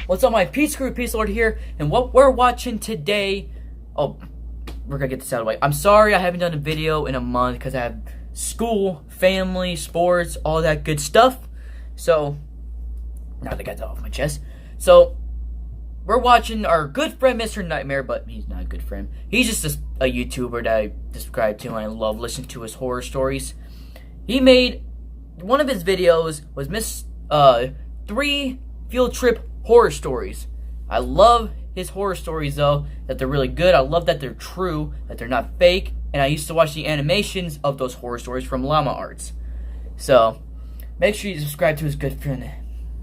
What's up, my Peace Crew, Peace Lord here, and what we're watching today... Oh, we're gonna get this out of the way. I'm sorry I haven't done a video in a month because I have school, family, sports, all that good stuff. So, now that I got that off my chest. So, we're watching our good friend, Mr. Nightmare, but he's not a good friend. He's just a YouTuber that I subscribe to, and I love listening to his horror stories. He made... One of his videos was 3 field trip horror stories. I love his horror stories, though, that they're really good. I love that they're true, that they're not fake, and I used to watch the animations of those horror stories from Llama Arts. So, make sure you subscribe to his good friend,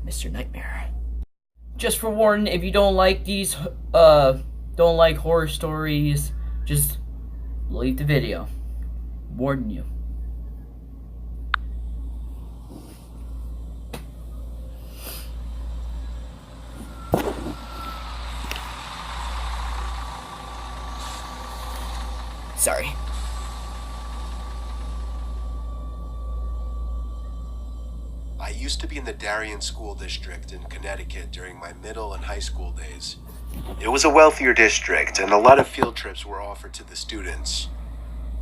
Mr. Nightmare. Just for warning, if you don't like these, don't like horror stories, just leave the video. Warning you. Sorry. I used to be in the Darien School District in Connecticut during my middle and high school days. It was a wealthier district, and a lot of field trips were offered to the students.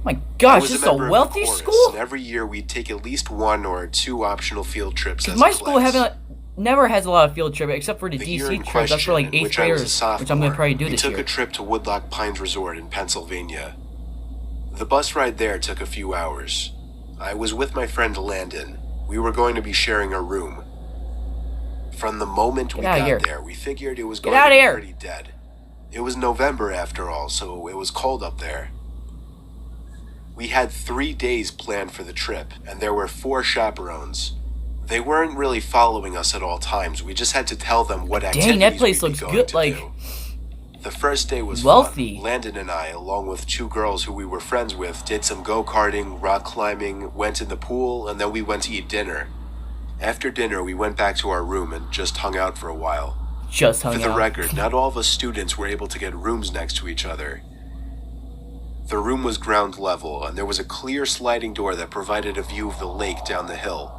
My gosh, this is a wealthy school? And every year we'd take at least 1 or 2 optional field trips as a my class. school never has a lot of field trips except for the DC trips. That's for like 8th graders, which I'm going to probably do this year. We took a trip to Woodloch Pines Resort in Pennsylvania. The bus ride there took a few hours. I was with my friend Landon. We were going to be sharing a room. From the moment we got there, we figured it was going to be pretty dead. It was November after all, so it was cold up there. We had 3 days planned for the trip, and there were 4 chaperones. They weren't really following us at all times. We just had to tell them what activities that place we'd looks be going good, to like... do. The first day was wealthy. fun. Landon and I, along with 2 girls who we were friends with, did some go-karting, rock climbing, went in the pool, and then we went to eat dinner. After dinner, we went back to our room and just hung out for a while. For the record, not all of us students were able to get rooms next to each other. The room was ground level, and there was a clear sliding door that provided a view of the lake down the hill.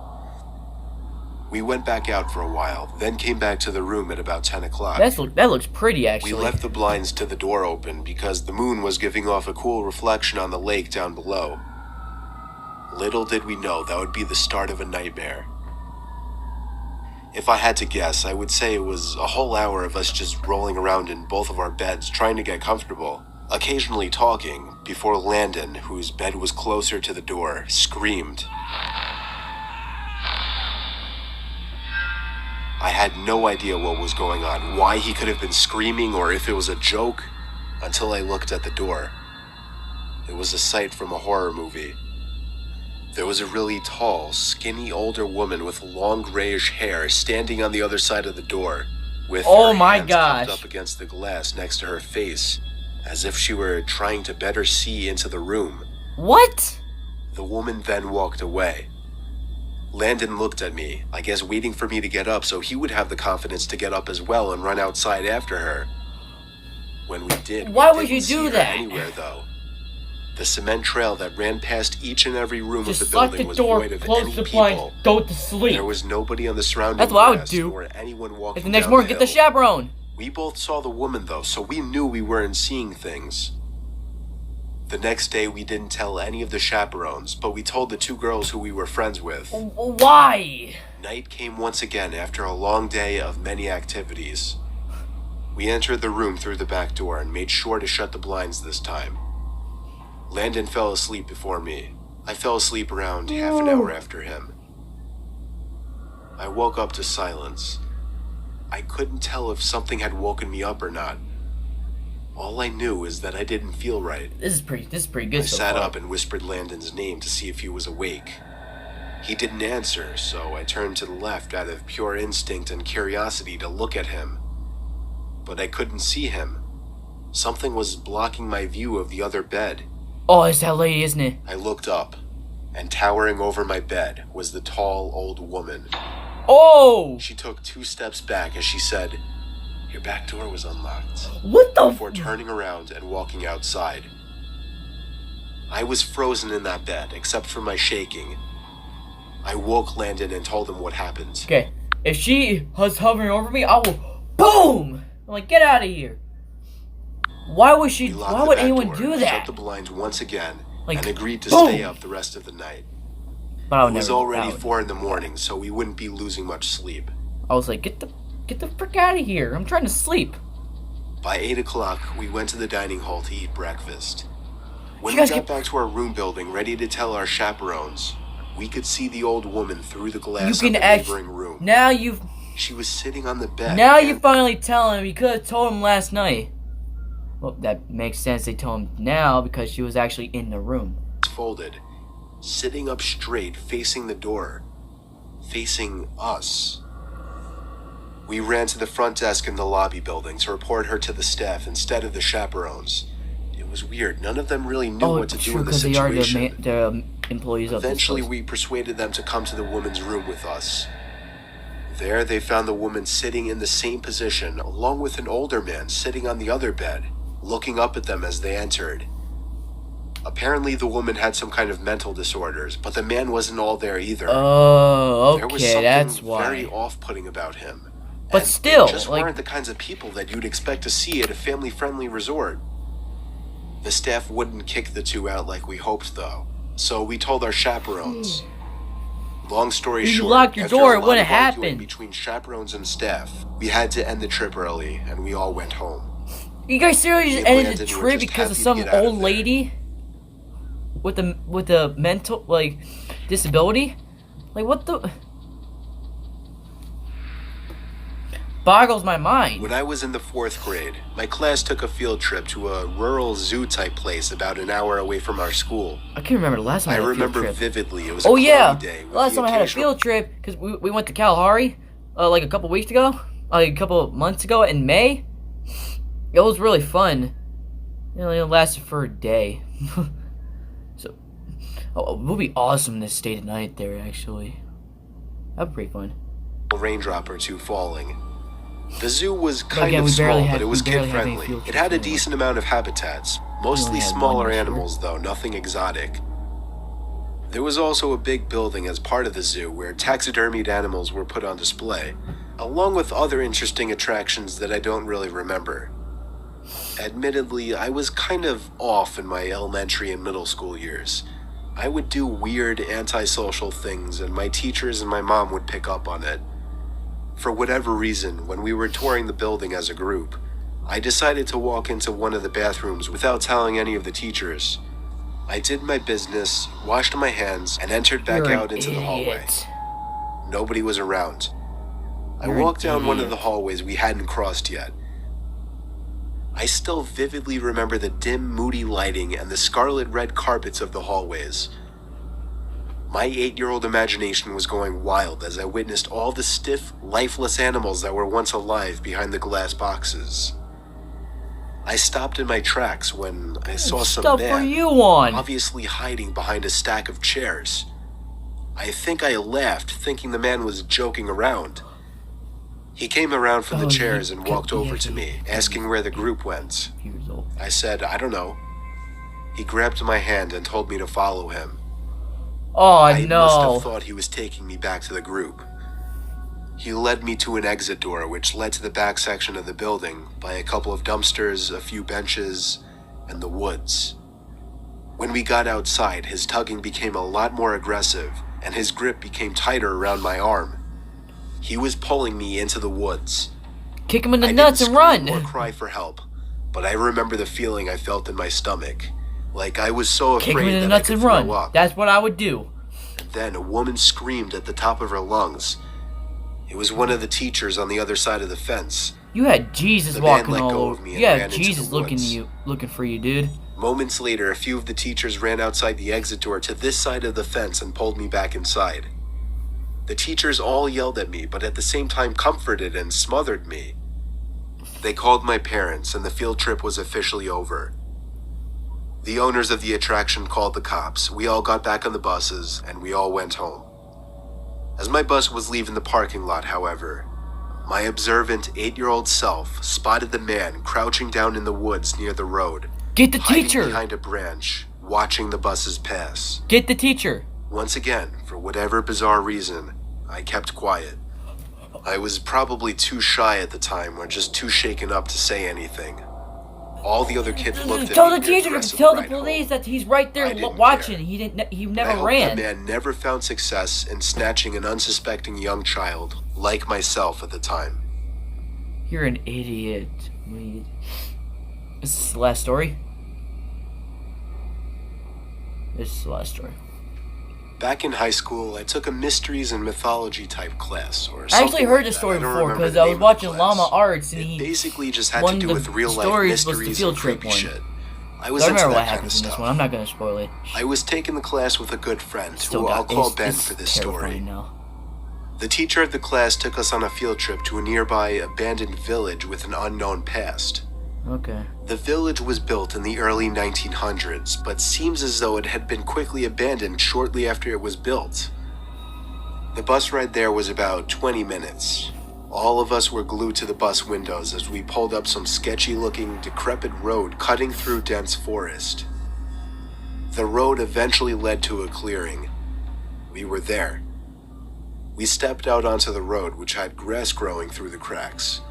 We went back out for a while, then came back to the room at about 10 o'clock. That looks pretty, actually. We left the blinds to the door open because the moon was giving off a cool reflection on the lake down below. Little did we know that would be the start of a nightmare. If I had to guess, I would say it was a whole hour of us just rolling around in both of our beds trying to get comfortable, occasionally talking, before Landon, whose bed was closer to the door, screamed. I had no idea what was going on, why he could have been screaming, or if it was a joke, until I looked at the door. It was a sight from a horror movie. There was a really tall, skinny older woman with long grayish hair standing on the other side of the door, with her hands cupped up against the glass next to her face, as if she were trying to better see into the room. What? The woman then walked away. Landon looked at me, I guess waiting for me to get up so he would have the confidence to get up as well and run outside after her. When we did, why would you do that? Anywhere though. The cement trail that ran past each and every room of the building was void of any people. Go to sleep. There was nobody on the surrounding That's what I would do. or anyone walking the next down morning, the get the hill. chaperone. We both saw the woman though, so we knew we weren't seeing things. The next day, we didn't tell any of the chaperones, but we told the 2 girls who we were friends with. Why? Night came once again after a long day of many activities. We entered the room through the back door and made sure to shut the blinds this time. Landon fell asleep before me. I fell asleep around half an hour after him. I woke up to silence. I couldn't tell if something had woken me up or not. All I knew is that I didn't feel right. This is pretty good. I sat up and whispered Landon's name to see if he was awake. He didn't answer, so I turned to the left out of pure instinct and curiosity to look at him. But I couldn't see him. Something was blocking my view of the other bed. Oh, it's that lady, isn't it? I looked up, and towering over my bed was the tall old woman. Oh! She took 2 steps back as she said, "Your back door was unlocked." What the Before turning around and walking outside. I was frozen in that bed, except for my shaking. I woke Landon and told him what happened. Okay, if she was hovering over me, I will boom! I'm like, get out of here. Why would she? We locked Why the would back anyone door, do shut that? the blinds once again, Like, and agreed to boom! stay up the rest of the night. But I would It was never. already 4 in the morning, so we wouldn't be losing much sleep. I was like, get the frick out of here! I'm trying to sleep. By 8 o'clock, we went to the dining hall to eat breakfast. When You we guys got back to our room building, ready to tell our chaperones, we could see the old woman through the You glass of can the act. neighboring room. Now you've. She was sitting on the bed. Now and you finally tell him. You could have told him last night. Well, that makes sense. They told him now because she was actually in the room. folded, sitting up straight, facing the door, facing us. We ran to the front desk in the lobby building to report her to the staff instead of the chaperones. It was weird. None of them really knew what to do in the because they are situation. the employees of this Eventually, place. we persuaded them to come to the woman's room with us. There, they found the woman sitting in the same position, along with an older man sitting on the other bed, looking up at them as they entered. Apparently, the woman had some kind of mental disorders, but the man wasn't all there either. Oh, There was okay, something that's why. very off-putting about him. But And still, they just like- weren't the kinds of people that you'd expect to see at a family-friendly resort. The staff wouldn't kick the two out like we hoped, though. So we told our chaperones. Long story You short, locked your after door, a it lot wouldn't of arguing happen. between chaperones and staff, we had to end the trip early, and we all went home. You guys seriously just Me and ended the Landon were trip just because of happy to some get out of old there. lady with the mental disability? Like what the boggles my mind. When I was in the 4th grade, my class took a field trip to a rural zoo-type place about an hour away from our school. I can't remember the last time I I had a remember field trip. vividly. It was a Oh cloudy yeah, day. with last the time I had a occasional- field trip because we went to Kalahari like a couple weeks ago, like a couple of months ago in May. It was really fun. It lasted for a day. So, it would be awesome to stay the night there. Actually, that'd be pretty fun. raindrop or two falling. The zoo was But kind again, of we barely small, had- but it was we barely had any kid-friendly. field It trips had a anyway. decent amount of habitats, mostly only had one smaller this year. animals though, nothing exotic. There was also a big building as part of the zoo where taxidermied animals were put on display, along with other interesting attractions that I don't really remember. Admittedly, I was kind of off in my elementary and middle school years. I would do weird antisocial things, and my teachers and my mom would pick up on it. For whatever reason, when we were touring the building as a group, I decided to walk into one of the bathrooms without telling any of the teachers. I did my business, washed my hands, and entered back You're an out into the hallway. idiot. Nobody was around. I You're an walked down one of idiot. the hallways we hadn't crossed yet. I still vividly remember the dim, moody lighting and the scarlet red carpets of the hallways. My 8-year-old imagination was going wild as I witnessed all the stiff, lifeless animals that were once alive behind the glass boxes. I stopped in my tracks when I saw some Stuff for man you on. obviously hiding behind a stack of chairs. I think I laughed, thinking the man was joking around. He came around from the Oh, chairs he and could walked be over to actually- me, asking where the group went. Years old. I said, I don't know. He grabbed my hand and told me to follow him. Oh I must no. have thought he was taking me back to the group. He led me to an exit door which led to the back section of the building by a couple of dumpsters, a few benches, and the woods. When we got outside, his tugging became a lot more aggressive, and his grip became tighter around my arm. He was pulling me into the woods. Kick him in the I nuts didn't and scream run. or cry for help, but I remember the feeling I felt in my stomach, like I was so Kick him afraid in the that I nuts could and throw run. up. That's what I would do. Then a woman screamed at the top of her lungs. It was one of the teachers on the other side of the fence. You had Jesus The man walking let all go over. of me and You ran had into Jesus the looking woods. for you, dude. Moments later, a few of the teachers ran outside the exit door to this side of the fence and pulled me back inside. The teachers all yelled at me, but at the same time comforted and smothered me. They called my parents, and the field trip was officially over. The owners of the attraction called the cops. We all got back on the buses, and we all went home. As my bus was leaving the parking lot, however, my observant 8-year-old self spotted the man crouching down in the woods near the road, Get the hiding teacher. behind a branch, watching the buses pass. Get the teacher. Once again, for whatever bizarre reason, I kept quiet. I was probably too shy at the time or just too shaken up to say anything. All the other kids looked at Tell me the near teacher, rest of tell the the ride home. police that he's right I there didn't watching. care. He I never hope ran. that man never found success in snatching an unsuspecting young child like myself at the time. You're an idiot. This is the last story. This is the last story. Back in high school, I took a mysteries and mythology type class, or I something actually heard like this that. story I don't before remember because the I name was of the watching class. Llama Arts and It he. basically just had one to of do the with real life stories was the mysteries field and trip creepy one. shit. I So was I into remember what that kind of happens in this stuff. one. I'm not gonna spoil it. I was taking the class with a good friend, Still who I'll got call Ben it's for this story. terrifying now. The teacher of the class took us on a field trip to a nearby abandoned village with an unknown past. Okay. The village was built in the early 1900s, but seems as though it had been quickly abandoned shortly after it was built. The bus ride there was about 20 minutes. All of us were glued to the bus windows as we pulled up some sketchy-looking, decrepit road cutting through dense forest. The road eventually led to a clearing. We were there. We stepped out onto the road, which had grass growing through the cracks.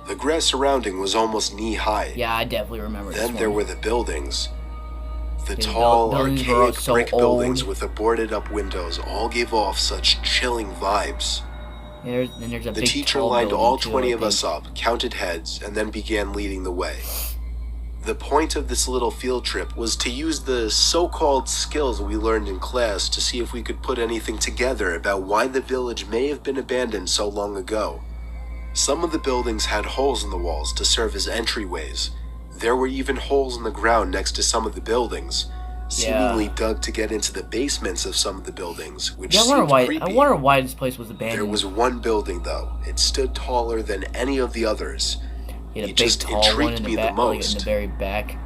The grass surrounding was almost knee-high. Yeah, I definitely remember this Then one. there were the buildings. The Yeah, tall, buildings were archaic so brick buildings old. with the boarded-up windows all gave off such chilling vibes. And there's a The big teacher tall lined building all too, 20 I of us think. up, counted heads, and then began leading the way. The point of this little field trip was to use the so-called skills we learned in class to see if we could put anything together about why the village may have been abandoned so long ago. Some of the buildings had holes in the walls to serve as entryways. There were even holes in the ground next to some of the buildings, seemingly dug to get into the basements of some of the buildings, which Yeah, seemed creepy. I wonder why this place was abandoned. There was one building, though. It stood taller than any of the others. Yeah, the It big just tall one intrigued in me the the back, like in most. the very back.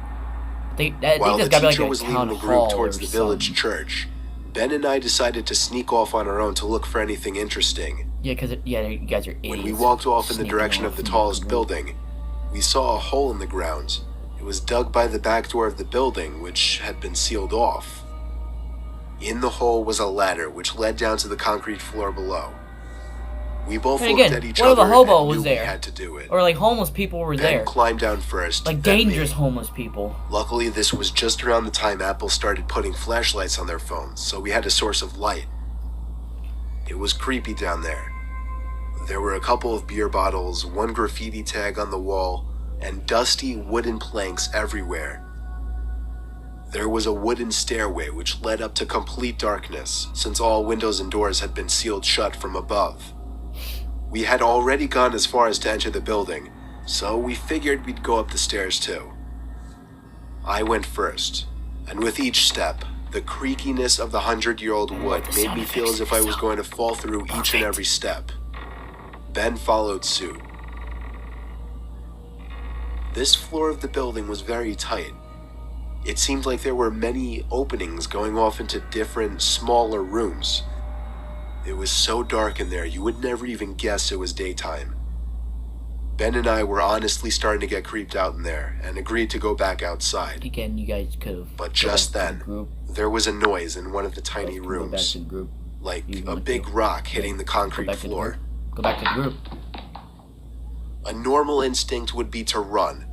I think there's While the gotta be like teacher a was leading town the hall group towards or the village something. church, Ben and I decided to sneak off on our own to look for anything interesting. Yeah, because you guys are idiots. When we walked off in the Sneaking direction of off the from tallest group. building, we saw a hole in the ground. It was dug by the back door of the building, which had been sealed off. In the hole was a ladder which led down to the concrete floor below. We both And looked again, at each what if other a hobo and was knew there? we had to do it. Or like homeless people were Ben there. climbed down first, Like then me. dangerous homeless people. Luckily, this was just around the time Apple started putting flashlights on their phones, so we had a source of light. It was creepy down there. There were a couple of beer bottles, one graffiti tag on the wall, and dusty wooden planks everywhere. There was a wooden stairway which led up to complete darkness, since all windows and doors had been sealed shut from above. We had already gone as far as to enter the building, so we figured we'd go up the stairs too. I went first, and with each step, the creakiness of the 100-year-old wood the made sound me feel effects as if I was themselves. going to fall through each and Perfect. every step. Ben followed suit. This floor of the building was very tight. It seemed like there were many openings going off into different, smaller rooms. It was so dark in there, you would never even guess it was daytime. Ben and I were honestly starting to get creeped out in there and agreed to go back outside. Again, you guys could have. But just then, group. there was a noise in one of the tiny Go back rooms, to the group. like You a want big to. rock hitting the Go concrete back to the floor. group. Go back to the group. A normal instinct would be to run,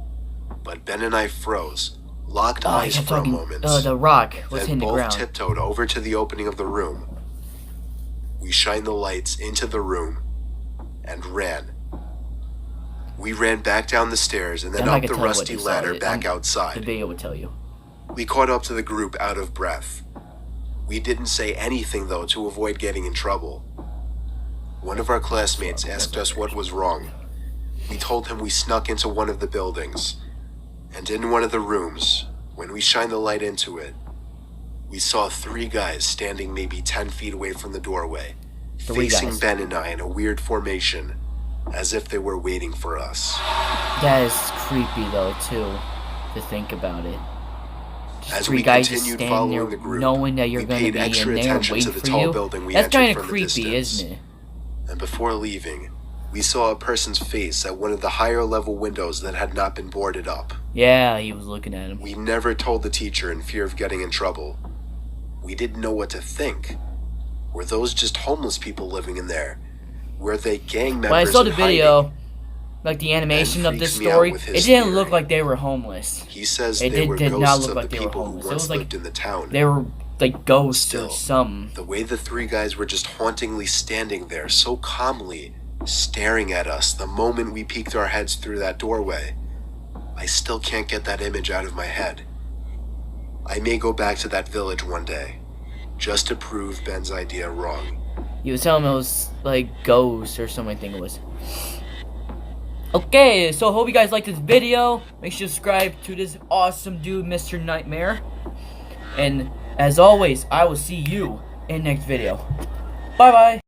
but Ben and I froze, locked Oh, eyes you're for a talking. moment, The rock was then hitting the both ground. tiptoed over to the opening of the room. We shined the lights into the room and ran. We ran back down the stairs and then I'm not up gonna the tell you what rusty you saw. ladder The back outside. video would tell you. We caught up to the group out of breath. We didn't say anything, though, to avoid getting in trouble. One of our classmates asked us what was wrong. We told him we snuck into one of the buildings. And in one of the rooms, when we shined the light into it, we saw 3 guys standing maybe 10 feet away from the doorway, 3 facing guys. Ben and I in a weird formation, as if they were waiting for us. That is creepy though too, to think about it. Just As 3 we guys just continued standing following there the group, knowing that you're we going to paid be extra in there and attention wait to the for tall you. building we That's entered kind of from the creepy, distance. isn't it? And before leaving, we saw a person's face at one of the higher level windows that had not been boarded up. Yeah, he was looking at him. We never told the teacher in fear of getting in trouble. We didn't know what to think. Were those just homeless people living in there? Were they gang members? When I saw the in hiding? video, like the animation of this freaks me out story, with it his didn't theory. look like they were homeless. He says It they were did not ghosts look of like the they were people who homeless. It once was like lived in the town. they were like ghosts Still, or some. The way the three guys were just hauntingly standing there, so calmly, staring at us the moment we peeked our heads through that doorway. I still can't get that image out of my head. I may go back to that village one day, just to prove Ben's idea wrong. You was telling me it was like ghosts or something, I think it was. Okay, so I hope you guys liked this video. Make sure to subscribe to this awesome dude, Mr. Nightmare. And as always, I will see you in the next video. Bye bye.